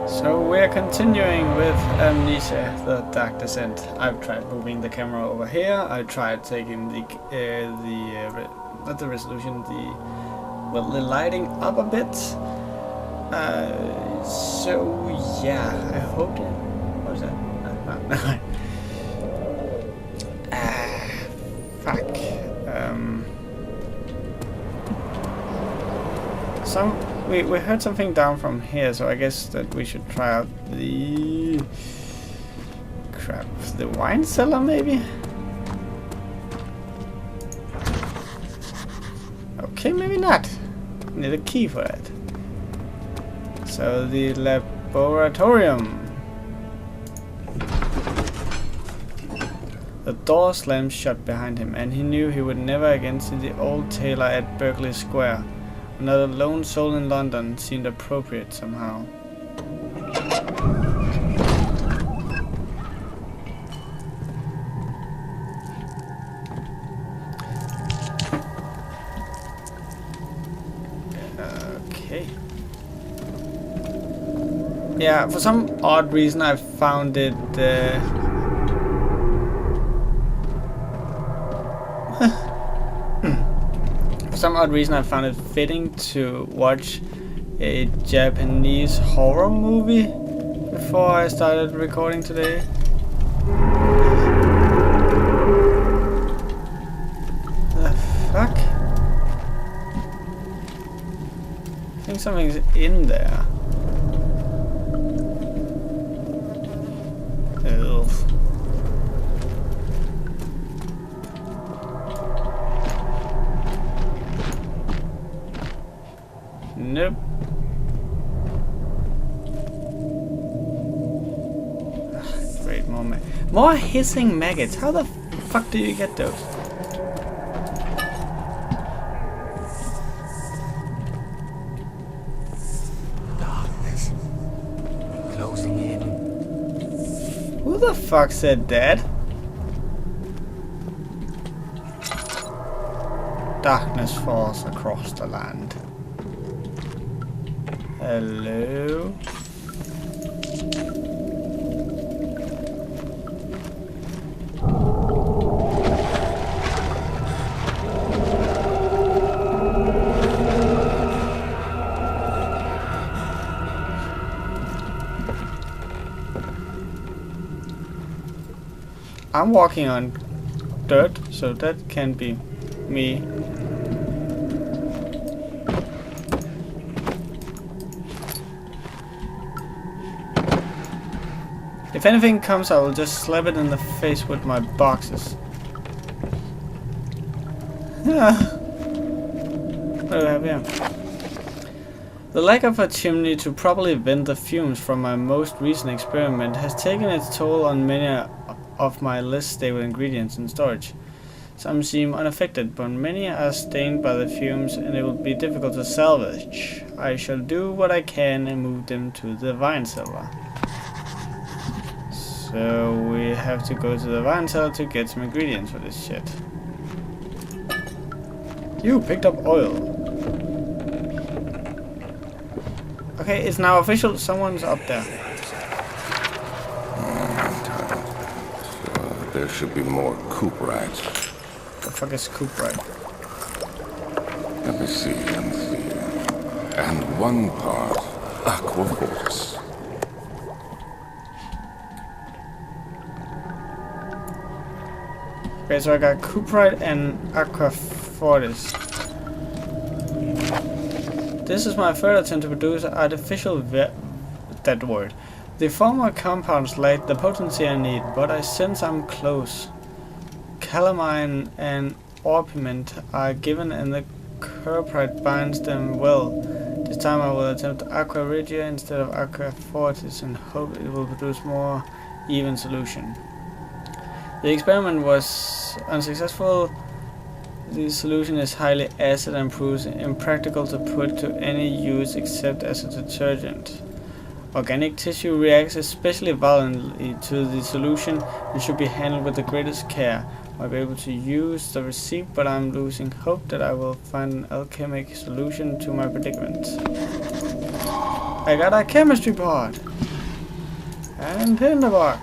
So we're continuing with Amnesia, the Dark Descent. I've tried moving the camera over here. I tried taking not the resolution, the lighting up a bit. So yeah, I hope that. What was that? No. Fuck. We heard something down from here, so I guess that we should try out the wine cellar maybe? Okay, maybe not. Need a key for it. So the laboratorium. The door slammed shut behind him, and he knew he would never again see the old tailor at Berkeley Square. Another lone soul in London seemed appropriate somehow. Okay. Yeah, for some odd reason I found it fitting to watch a Japanese horror movie before I started recording today. The fuck? I think something's in there. Ugh. Nope. Great moment. More hissing maggots. How the fuck do you get those? Darkness. Closing in. Who the fuck said that? Darkness falls across the land. Hello? I'm walking on dirt, so that can be me. If anything comes, I will just slap it in the face with my boxes. What do I have here? The lack of a chimney to properly vent the fumes from my most recent experiment has taken its toll on many of my less stable ingredients in storage. Some seem unaffected, but many are stained by the fumes and it will be difficult to salvage. I shall do what I can and move them to the wine cellar. So we have to go to the wine cellar to get some ingredients for this shit. You picked up oil. Okay, it's now official. Someone's up there. There should be more cooperite. The fuck is cooperite? Let me see. And one part aquafortis. Okay, so I got cooperite and aquafortis. This is my third attempt to produce artificial that word. The former compounds lack the potency I need, but I sense I'm close. Calamine and orpiment are given and the cooperite binds them well. This time I will attempt aqua regia instead of aquafortis and hope it will produce more even solution. The experiment was unsuccessful. The solution is highly acid and proves impractical to put to any use except as a detergent. Organic tissue reacts especially violently to the solution and should be handled with the greatest care. I'll be able to use the receipt, but I'm losing hope that I will find an alchemic solution to my predicament. I got a chemistry pod! And tinderbox!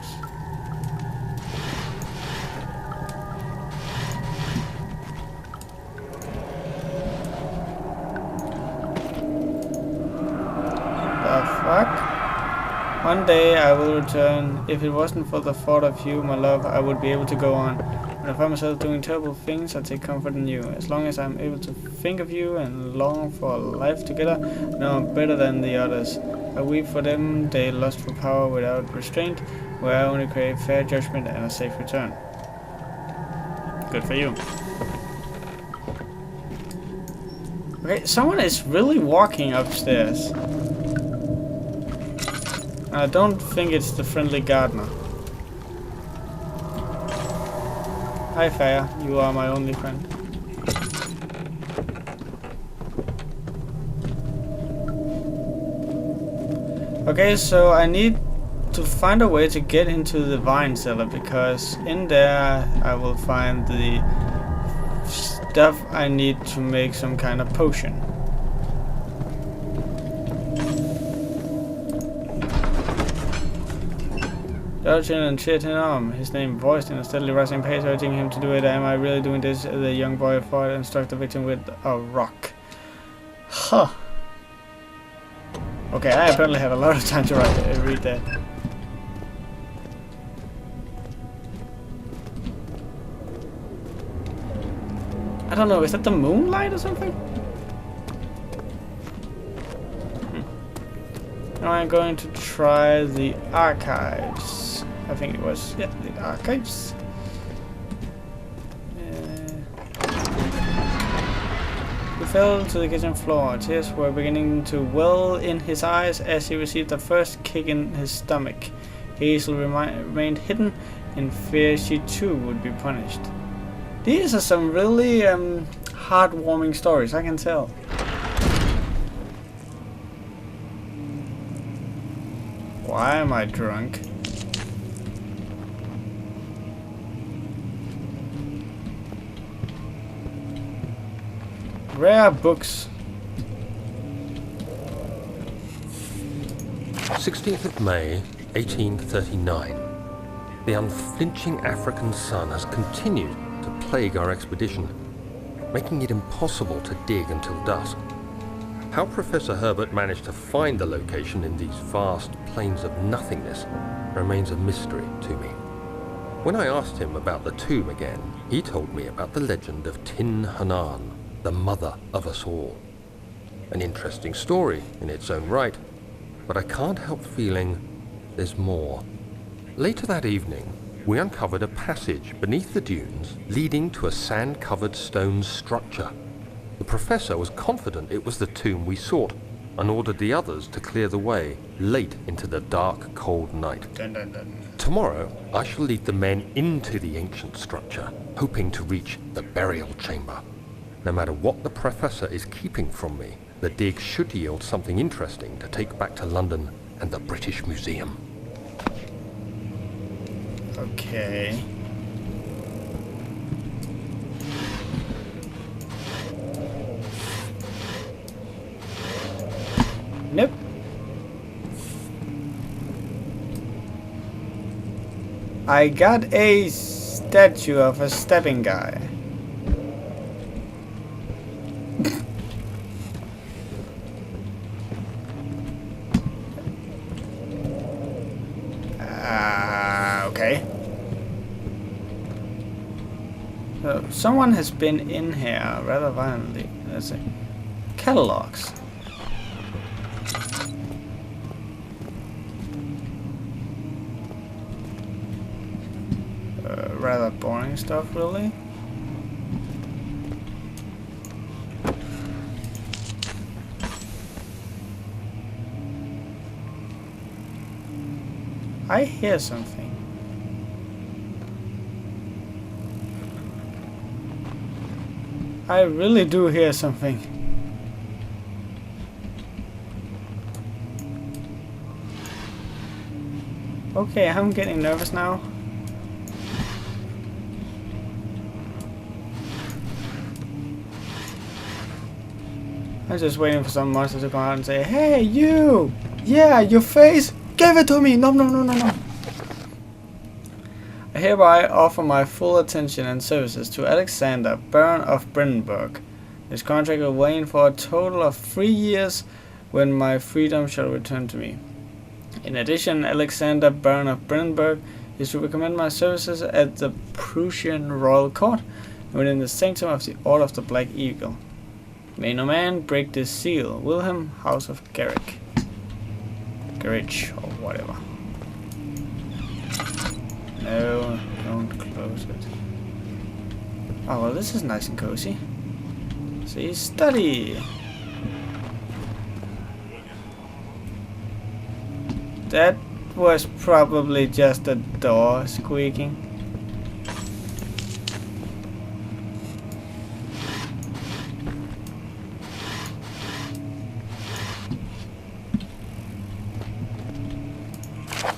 The fuck? One day I will return. If it wasn't for the thought of you, my love, I would be able to go on. When I find myself doing terrible things, I take comfort in you. As long as I'm able to think of you and long for a life together, I know I'm better than the others. I weep for them, they lust for power without restraint, where I only crave fair judgment and a safe return. Good for you. Okay, someone is really walking upstairs. I don't think it's the friendly gardener. Hi Fair, you are my only friend. Okay, so I need to find a way to get into the wine cellar, because in there I will find the stuff I need to make some kind of potion. Dodging and cheered him on, his name voiced in a steadily rising pace, urging him to do it. Am I really doing this? The young boy fought and struck the victim with a rock. Huh. Okay, I apparently have a lot of time to read that. I don't know, is that the moonlight or something? Now I'm going to try the archives. I think it was, yeah, the archives. He fell to the kitchen floor. Tears were beginning to well in his eyes as he received the first kick in his stomach. Hazel remained hidden in fear she too would be punished. These are some really heartwarming stories, I can tell. Why am I drunk? Rare books. 16th of May, 1839. The unflinching African sun has continued to plague our expedition, making it impossible to dig until dusk. How Professor Herbert managed to find the location in these vast plains of nothingness remains a mystery to me. When I asked him about the tomb again, he told me about the legend of Tin Hanan, the mother of us all. An interesting story in its own right, but I can't help feeling there's more. Later that evening, we uncovered a passage beneath the dunes leading to a sand-covered stone structure. The professor was confident it was the tomb we sought and ordered the others to clear the way late into the dark, cold night. Dun, dun, dun. Tomorrow, I shall lead the men into the ancient structure, hoping to reach the burial chamber. No matter what the professor is keeping from me, the dig should yield something interesting to take back to London and the British Museum. Okay. Nope. I got a statue of a stepping guy. Okay. So someone has been in here rather violently. Let's see. Catalogs. Rather boring stuff, really. I hear something. I really do hear something. Okay, I'm getting nervous now. I'm just waiting for some monster to come out and say, "Hey, you! Yeah, your face! Give it to me! No, no, no, no, no!" I hereby offer my full attention and services to Alexander, Baron of Brandenburg. His contract will wane for a total of 3 years, when my freedom shall return to me. In addition, Alexander, Baron of Brandenburg, is to recommend my services at the Prussian Royal Court and within the sanctum of the Order of the Black Eagle. May no man break this seal. Wilhelm, House of Garrick. Garrich, or whatever. No, don't close it. Oh, well, this is nice and cozy. See, study! That was probably just a door squeaking.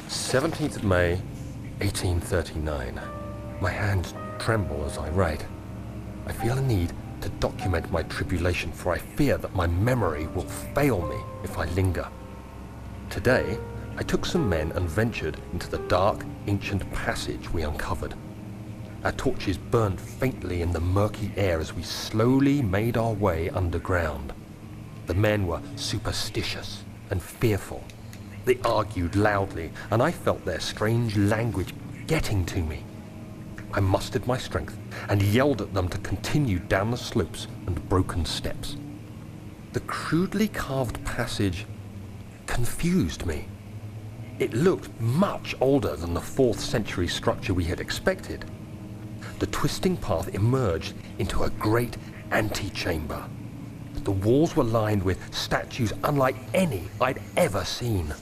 "17th of May, 1839. My hands tremble as I write. I feel a need to document my tribulation, for I fear that my memory will fail me if I linger. Today, I took some men and ventured into the dark, ancient passage we uncovered. Our torches burned faintly in the murky air as we slowly made our way underground. The men were superstitious and fearful. They argued loudly, and I felt their strange language getting to me. I mustered my strength and yelled at them to continue down the slopes and broken steps. The crudely carved passage confused me. It looked much older than the 4th century structure we had expected. The twisting path emerged into a great antechamber. The walls were lined with statues unlike any I'd ever seen.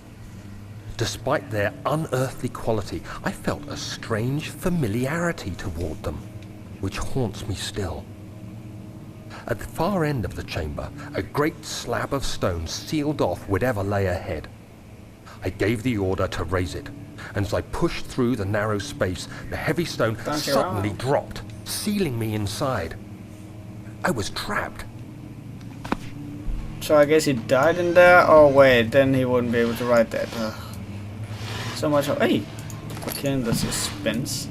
Despite their unearthly quality, I felt a strange familiarity toward them, which haunts me still. At the far end of the chamber, a great slab of stone sealed off whatever lay ahead. I gave the order to raise it, and as I pushed through the narrow space, the heavy stone suddenly dropped, sealing me inside. I was trapped. So I guess he died in there? Oh wait, then he wouldn't be able to write that. So much of, hey, for killing the suspense.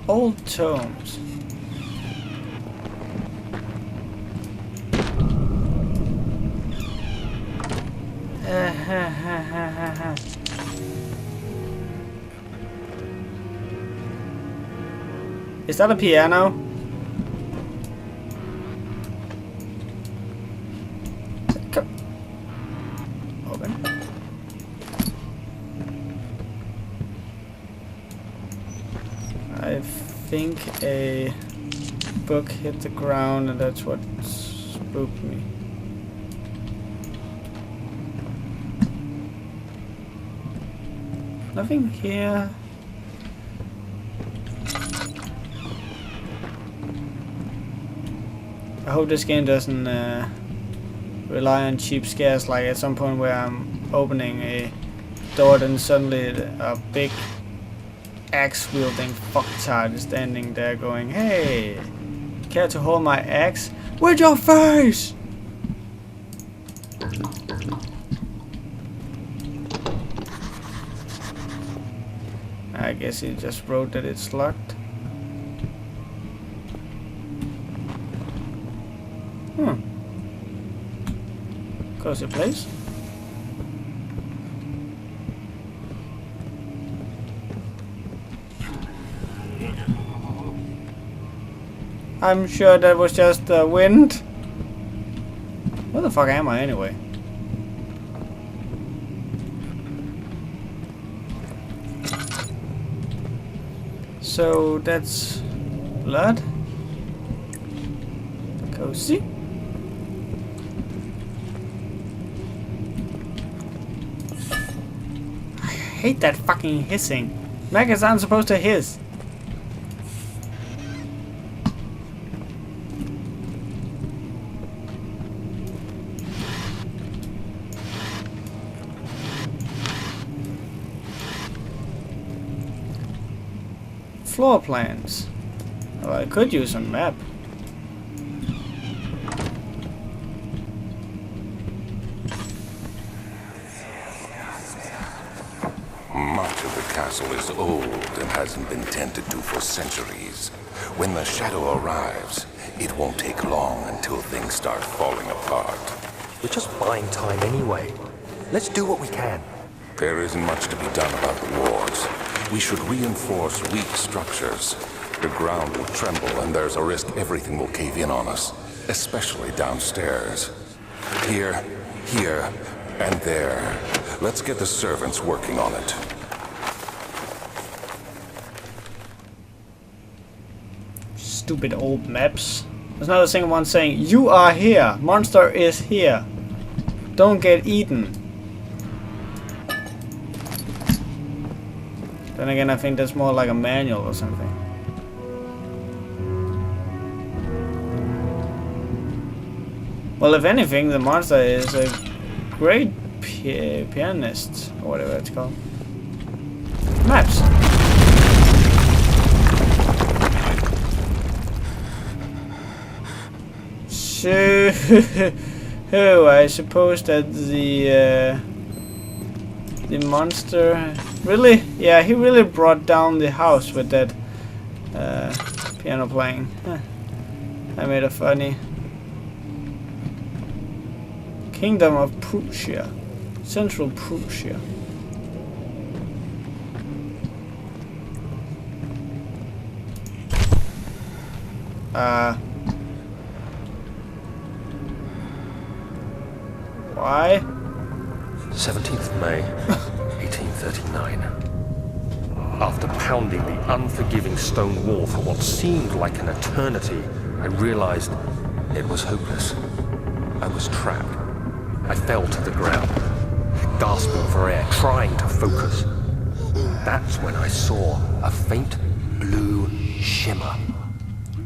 Old tomes. Is that a piano? Open. I think a book hit the ground and that's what spooked me. Nothing here. I hope this game doesn't rely on cheap scares, like at some point where I'm opening a door and suddenly a big axe-wielding fucktard is standing there going, "Hey, care to hold my axe? With your face!" I guess he just wrote that it's locked. Cozy place. I'm sure that was just the wind. Where the fuck am I anyway? So that's blood. Cozy. I hate that fucking hissing. Maggots aren't supposed to hiss. floor plans. Well, I could use a map. Much of the castle is old and hasn't been tended to for centuries. When the shadow arrives, it won't take long until things start falling apart. We're just buying time anyway. Let's do what we can. There isn't much to be done about the wards. We should reinforce weak structures. The ground will tremble and there's a risk everything will cave in on us, especially downstairs. Here, and there. Let's get the servants working on it. Stupid old maps. There's not a single one saying, "You are here. Monster is here. Don't get eaten." Then again, I think that's more like a manual or something. Well, if anything, the monster is a great pianist, or whatever it's called. Maps. So, I suppose that the monster really, yeah, he really brought down the house with that piano playing. Huh. I made a funny. Kingdom of Prussia, Central Prussia. Why? 17th May, 1839. After pounding the unforgiving stone wall for what seemed like an eternity, I realized it was hopeless. I was trapped. I fell to the ground, gasping for air, trying to focus. That's when I saw a faint blue shimmer.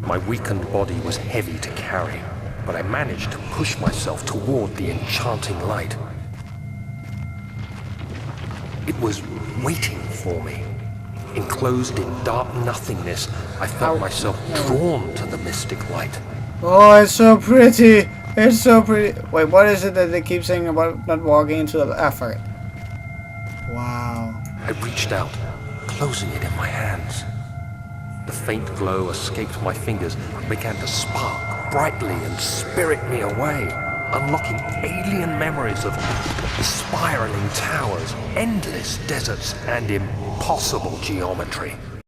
My weakened body was heavy to carry, but I managed to push myself toward the enchanting light. It was waiting for me. Enclosed in dark nothingness, I felt myself drawn to the mystic light. Oh, it's so pretty! It's so pretty. Wait, what is it that they keep saying about not walking into the... Ah, fuck it. Wow. I reached out, closing it in my hands. The faint glow escaped my fingers and began to spark brightly and spirit me away, unlocking alien memories of spiraling towers, endless deserts, and impossible geometry.